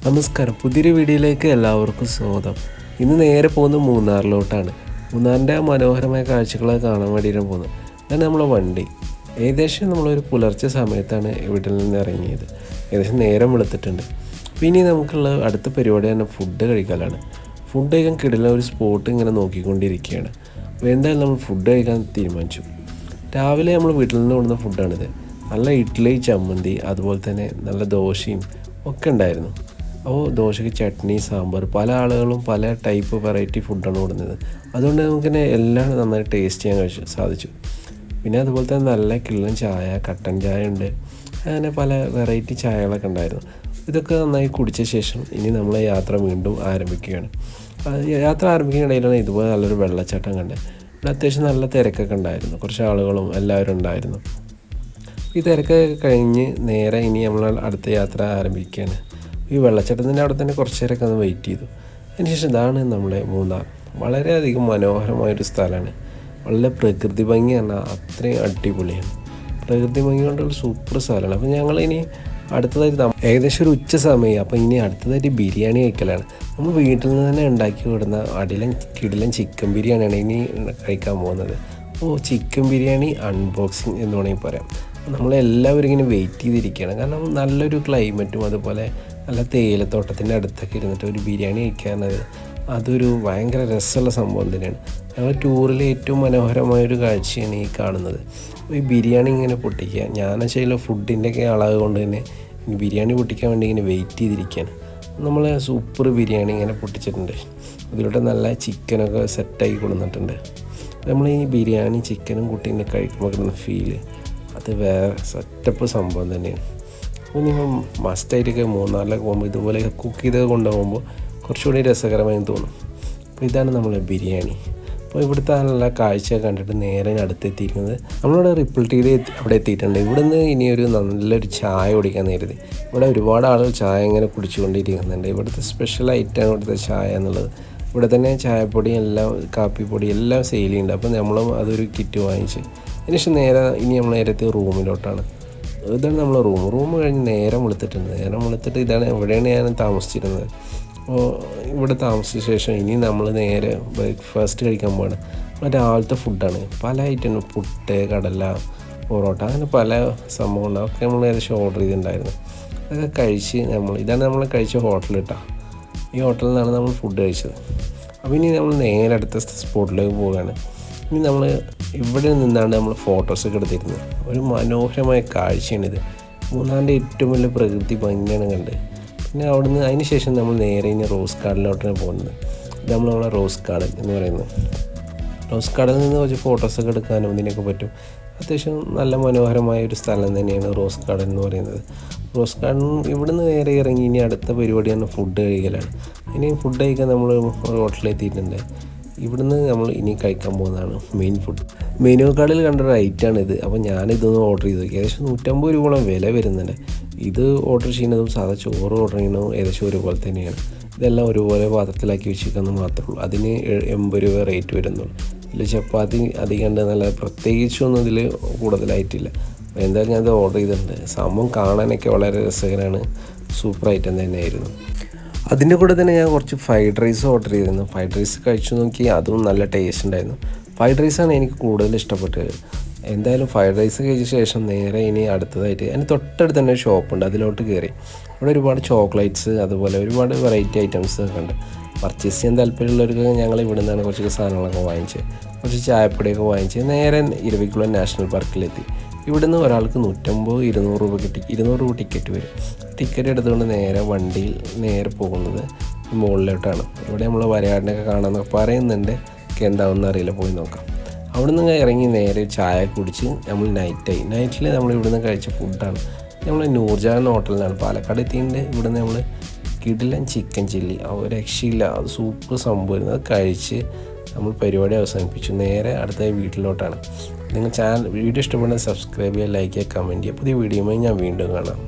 നമസ്കാരം, പുതിയൊരു വീഡിയോയിലേക്ക് എല്ലാവർക്കും സ്വാഗതം. ഇന്ന് നേരെ പോകുന്നത് മൂന്നാറിലോട്ടാണ്. മൂന്നാറിൻ്റെ മനോഹരമായ കാഴ്ചകളൊക്കെ കാണാൻ വേണ്ടിയിട്ടാണ് പോകുന്നത്. അതാണ് നമ്മളെ വണ്ടി. ഏകദേശം നമ്മളൊരു പുലർച്ചെ സമയത്താണ് വീട്ടിൽ നിന്ന് ഇറങ്ങിയത്. ഏകദേശം നേരം വെളുത്തിട്ടുണ്ട്. പിന്നെ നമുക്കുള്ള അടുത്ത പരിപാടി തന്നെ ഫുഡ് കഴിക്കലാണ്. ഫുഡ് കഴിക്കാൻ കിടല ഒരു സ്പോട്ട് ഇങ്ങനെ നോക്കിക്കൊണ്ടിരിക്കുകയാണ്. അപ്പോൾ എന്തായാലും നമ്മൾ ഫുഡ് കഴിക്കാൻ തീരുമാനിച്ചു. രാവിലെ നമ്മൾ വീട്ടിൽ നിന്ന് കൊണ്ടുവന്ന ഫുഡാണിത്. നല്ല ഇഡ്ഡലി, ചമ്മന്തി, അതുപോലെ തന്നെ നല്ല ദോശയും ഒക്കെ ഉണ്ടായിരുന്നു. അപ്പോൾ ദോശയ്ക്ക് ചട്നി, സാമ്പാർ, പല ആളുകളും പല ടൈപ്പ് വെറൈറ്റി ഫുഡാണ് കൊടുക്കുന്നത്. അതുകൊണ്ട് നമുക്കിങ്ങനെ എല്ലാം നന്നായി ടേസ്റ്റ് ചെയ്യാൻ സാധിച്ചു. പിന്നെ അതുപോലെ തന്നെ നല്ല കിള്ളൻ ചായ, കട്ടൻ ചായ ഉണ്ട്, അങ്ങനെ പല വെറൈറ്റി ചായകളൊക്കെ ഉണ്ടായിരുന്നു. ഇതൊക്കെ നന്നായി കുടിച്ച ശേഷം ഇനി നമ്മൾ യാത്ര വീണ്ടും ആരംഭിക്കുകയാണ്. യാത്ര ആരംഭിക്കുന്നതിനിടയിലാണ് ഇതുപോലെ നല്ലൊരു വെള്ളച്ചാട്ടം കണ്ടത്. ഇവിടെ അത്യാവശ്യം നല്ല തിരക്കൊക്കെ ഉണ്ടായിരുന്നു. കുറച്ച് ആളുകളും എല്ലാവരും ഉണ്ടായിരുന്നു. ഈ തിരക്കൊക്കെ കഴിഞ്ഞ് നേരെ ഇനി നമ്മൾ അടുത്ത യാത്ര ആരംഭിക്കുകയാണ്. ഈ വെള്ളച്ചാട്ടത്തിൻ്റെ അവിടെ തന്നെ കുറച്ച് നേരമൊക്കെ ഒന്ന് വെയിറ്റ് ചെയ്തു. അതിനുശേഷം ഇതാണ് നമ്മുടെ മൂന്നാർ. വളരെയധികം മനോഹരമായൊരു സ്ഥലമാണ്. വളരെ പ്രകൃതി ഭംഗി പറഞ്ഞാൽ അത്രയും അടിപൊളിയാണ്. പ്രകൃതി ഭംഗി കൊണ്ടുള്ള സൂപ്പർ സ്ഥലമാണ്. അപ്പോൾ ഞങ്ങളിനി അടുത്തതായിട്ട് ഏകദേശം ഒരു ഉച്ച സമയം. അപ്പോൾ ഇനി അടുത്തതായിട്ട് ബിരിയാണി കഴിക്കലാണ്. നമ്മൾ വീട്ടിൽ നിന്ന് തന്നെ ഉണ്ടാക്കി വിടുന്ന കിടിലൻ ചിക്കൻ ബിരിയാണിയാണ് ഇനി കഴിക്കാൻ പോകുന്നത്. അപ്പോൾ ചിക്കൻ ബിരിയാണി അൺബോക്സിങ് എന്ന് വേണമെങ്കിൽ പറയാം. നമ്മളെല്ലാവരും ഇങ്ങനെ വെയിറ്റ് ചെയ്തിരിക്കുകയാണ്. കാരണം നല്ലൊരു ക്ലൈമറ്റും അതുപോലെ നല്ല തേയിലത്തോട്ടത്തിൻ്റെ അടുത്തൊക്കെ ഇരുന്നിട്ട് ഒരു ബിരിയാണി കഴിക്കാനത് അതൊരു ഭയങ്കര രസമുള്ള സംഭവം തന്നെയാണ്. ഞങ്ങൾ ടൂറിലെ ഏറ്റവും മനോഹരമായൊരു കാഴ്ചയാണ് ഈ കാണുന്നത്. ഈ ബിരിയാണി ഇങ്ങനെ പൊട്ടിക്കുക, ഞാൻ ചില ഫുഡിൻ്റെയൊക്കെ അളവ് കൊണ്ട് തന്നെ ബിരിയാണി പൊട്ടിക്കാൻ വേണ്ടി ഇങ്ങനെ വെയിറ്റ് ചെയ്തിരിക്കുകയാണ്. നമ്മൾ സൂപ്പർ ബിരിയാണി ഇങ്ങനെ പൊട്ടിച്ചിട്ടുണ്ട്. അതിലൂടെ നല്ല ചിക്കനൊക്കെ സെറ്റാക്കി കൊടുത്തിട്ടുണ്ട്. നമ്മൾ ഈ ബിരിയാണി ചിക്കനും കുട്ടീനെ കഴിക്കുമ്പോൾ കിട്ടുന്ന ഫീല് അത് വേറെ സെറ്റപ്പ് സംഭവം തന്നെയാണ്. അപ്പോൾ നിങ്ങൾ മസ്റ്റായിട്ടൊക്കെ മൂന്നാറിലൊക്കെ പോകുമ്പോൾ ഇതുപോലെയൊക്കെ കുക്ക് ചെയ്തൊക്കെ കൊണ്ടുപോകുമ്പോൾ കുറച്ചുകൂടി രസകരമായി തോന്നും. അപ്പോൾ ഇതാണ് നമ്മളെ ബിരിയാണി. അപ്പോൾ ഇവിടുത്തെ നല്ല കാഴ്ച കണ്ടിട്ട് നേരെ അടുത്തെത്തിയിരിക്കുന്നത് നമ്മളിവിടെ റിപ്പിൾ ടീയിൽ അവിടെ എത്തിയിട്ടുണ്ട്. ഇവിടുന്ന് ഇനിയൊരു നല്ലൊരു ചായ കുടിക്കാൻ നേരത്തെ ഇവിടെ ഒരുപാട് ആളുകൾ ചായ ഇങ്ങനെ കുടിച്ചുകൊണ്ടിരിക്കുന്നുണ്ട്. ഇവിടുത്തെ സ്പെഷ്യൽ ഐറ്റമാണ് ഇവിടുത്തെ ചായ എന്നുള്ളത്. ഇവിടെ തന്നെ ചായപ്പൊടി എല്ലാം, കാപ്പിപ്പൊടി എല്ലാം സെയിൽ ചെയ്യുന്നുണ്ട്. അപ്പോൾ നമ്മളും അതൊരു കിറ്റ് വാങ്ങിച്ച് അതിനുശേഷം ഇനി നമ്മൾ നേരത്തെ റൂമിലോട്ടാണ്. ഇതാണ് നമ്മൾ റൂം കഴിഞ്ഞ് നേരം വെളുത്തിട്ട് ഇതാണ് എവിടെയാണ് ഞാൻ താമസിച്ചിരുന്നത്. അപ്പോൾ ഇവിടെ താമസിച്ച ശേഷം ഇനി നമ്മൾ നേരെ ബ്രേക്ക്ഫാസ്റ്റ് കഴിക്കാൻ പോവാണ്. രാവിലത്തെ ഫുഡാണ്. പല ഐറ്റം, പുട്ട്, കടല, പൊറോട്ട, അങ്ങനെ പല സംഭവങ്ങൾ അതൊക്കെ നമ്മൾ ഏകദേശം ഓർഡർ ചെയ്തിട്ടുണ്ടായിരുന്നു. അതൊക്കെ കഴിച്ച് ഇതാണ് നമ്മൾ കഴിച്ച ഹോട്ടൽ കേട്ടോ. ഈ ഹോട്ടലിൽ നിന്നാണ് നമ്മൾ ഫുഡ് കഴിച്ചത്. അപ്പോൾ ഇനി നമ്മൾ നേരെ അടുത്ത സ്പോട്ടിലേക്ക് പോവുകയാണ്. ഇനി നമ്മൾ ഇവിടെ നിന്നാണ് നമ്മൾ ഫോട്ടോസൊക്കെ എടുത്തിരുന്നത്. ഒരു മനോഹരമായ കാഴ്ചയാണിത്. മൂന്നാറിൻ്റെ ഏറ്റവും വലിയ പ്രകൃതി ഭംഗിയാണ് കണ്ട്. പിന്നെ അവിടുന്ന് അതിന് ശേഷം നമ്മൾ നേരെ ഇനി റോസ് ഗാർഡനിലോട്ടാണ് പോകുന്നത്. ഇത് നമ്മളവിടെ റോസ് ഗാർഡൻ എന്ന് പറയുന്നത്. റോസ് ഗാർഡനിൽ നിന്ന് കുറച്ച് ഫോട്ടോസൊക്കെ എടുക്കാനും ഇതിനൊക്കെ പറ്റും. അത്യാവശ്യം നല്ല മനോഹരമായ ഒരു സ്ഥലം തന്നെയാണ് റോസ് ഗാർഡൻ എന്ന് പറയുന്നത്. റോസ് ഗാർഡൻ ഇവിടുന്ന് നേരെ ഇറങ്ങി ഇനി അടുത്ത പരിപാടിയാണ് ഫുഡ് കഴിക്കലാണ്. ഇനി ഫുഡ് കഴിക്കാൻ നമ്മൾ ഒരു ഹോട്ടലിലെത്തിയിട്ടുണ്ട്. ഇവിടുന്ന് നമ്മൾ ഇനി കഴിക്കാൻ പോകുന്നതാണ് മെയിൻ ഫുഡ്. മെനു കാർഡിൽ കണ്ടൊരു ഐറ്റമാണിത്. അപ്പോൾ ഞാനിതൊന്ന് ഓർഡർ ചെയ്തു. ഏകദേശം 150 രൂപയോളം വില വരുന്നുണ്ട്. ഇത് ഓർഡർ ചെയ്യുന്നതും സാധാ ചോറ് ഓർഡർ ചെയ്യുന്നതും ഏകദേശം ഒരുപോലെ തന്നെയാണ്. ഇതെല്ലാം ഒരുപോലെ പാത്രത്തിലാക്കി വെച്ചിരിക്കുന്നത് മാത്രമേ ഉള്ളൂ. അതിന് 80 രൂപ റേറ്റ് വരുന്നുള്ളൂ. ഇതിൽ ചപ്പാത്തി അധികം നല്ല പ്രത്യേകിച്ചൊന്നും ഇതിൽ കൂടുതലായിട്ടില്ല. അപ്പോൾ എന്തായാലും ഞാനത് ഓർഡർ ചെയ്തിട്ടുണ്ട്. സംഭവം കാണാനൊക്കെ വളരെ രസകരമാണ്. സൂപ്പർ ഐറ്റം തന്നെയായിരുന്നു. അതിൻ്റെ കൂടെ തന്നെ ഞാൻ കുറച്ച് ഫ്രൈഡ് റൈസ് ഓർഡർ ചെയ്തിരുന്നു. ഫ്രൈഡ് റൈസ് കഴിച്ചു നോക്കി, അതും നല്ല ടേസ്റ്റ് ഉണ്ടായിരുന്നു. ഫ്രൈഡ് റൈസാണ് എനിക്ക് കൂടുതൽ ഇഷ്ടപ്പെട്ടത്. എന്തായാലും ഫ്രൈഡ് റൈസ് കഴിച്ച ശേഷം നേരെ ഇനി അടുത്തതായിട്ട് അതിന് തൊട്ടടുത്ത് തന്നെ ഒരു ഷോപ്പുണ്ട്. അതിലോട്ട് കയറി ഇവിടെ ഒരുപാട് ചോക്ലേറ്റ്സ് അതുപോലെ ഒരുപാട് വെറൈറ്റി ഐറ്റംസ് ഒക്കെ ഉണ്ട്. പർച്ചേസ് ചെയ്യാൻ താല്പര്യമുള്ളവർക്ക് ഞങ്ങൾ ഇവിടെ നിന്നാണ് കുറച്ച് സാധനങ്ങളൊക്കെ വാങ്ങിച്ച്, കുറച്ച് ചായപ്പൊടിയൊക്കെ വാങ്ങിച്ച് നേരെ ഇരവികുളം നാഷണൽ പാർക്കിലെത്തി. ഇവിടുന്ന് ഒരാൾക്ക് 150-200 രൂപ 200 രൂപ ടിക്കറ്റ് വരും. ടിക്കറ്റ് എടുത്തുകൊണ്ട് വണ്ടിയിൽ നേരെ പോകുന്നത് മുകളിലോട്ടാണ്. ഇവിടെ നമ്മൾ വരയാടിനൊക്കെ കാണാമെന്നൊക്കെ പറയുന്നുണ്ട്. എന്താണെന്ന് അറിയില്ല, പോയി നോക്കാം. അവിടെ നിന്ന് ഇറങ്ങി നേരെ ചായ കുടിച്ച് നമ്മൾ നൈറ്റിൽ നമ്മൾ ഇവിടുന്ന് കഴിച്ച ഫുഡാണ് നമ്മൾ നൂർജഹാൻ ഹോട്ടലിലാണ് പാലക്കാട് എത്തിയിട്ടുണ്ട്. ഇവിടുന്ന് നമ്മൾ കിടിലൻ ചിക്കൻ ചില്ലി, രക്ഷയില്ല, അത് സൂപ്പർ സംഭവമായിരുന്നു. അത് കഴിച്ച് നമ്മൾ പരിപാടി അവസാനിപ്പിച്ചു. നേരെ അടുത്ത വീട്ടിലോട്ടാണ്. നിങ്ങൾ വീഡിയോ ഇഷ്ടപ്പെടുന്നത് സബ്സ്ക്രൈബ് ചെയ്യുക, ലൈക്ക് ചെയ്യുക, കമൻറ്റ് ചെയ്യുക. പുതിയ വീഡിയോയുമായി ഞാൻ വീണ്ടും കാണാം.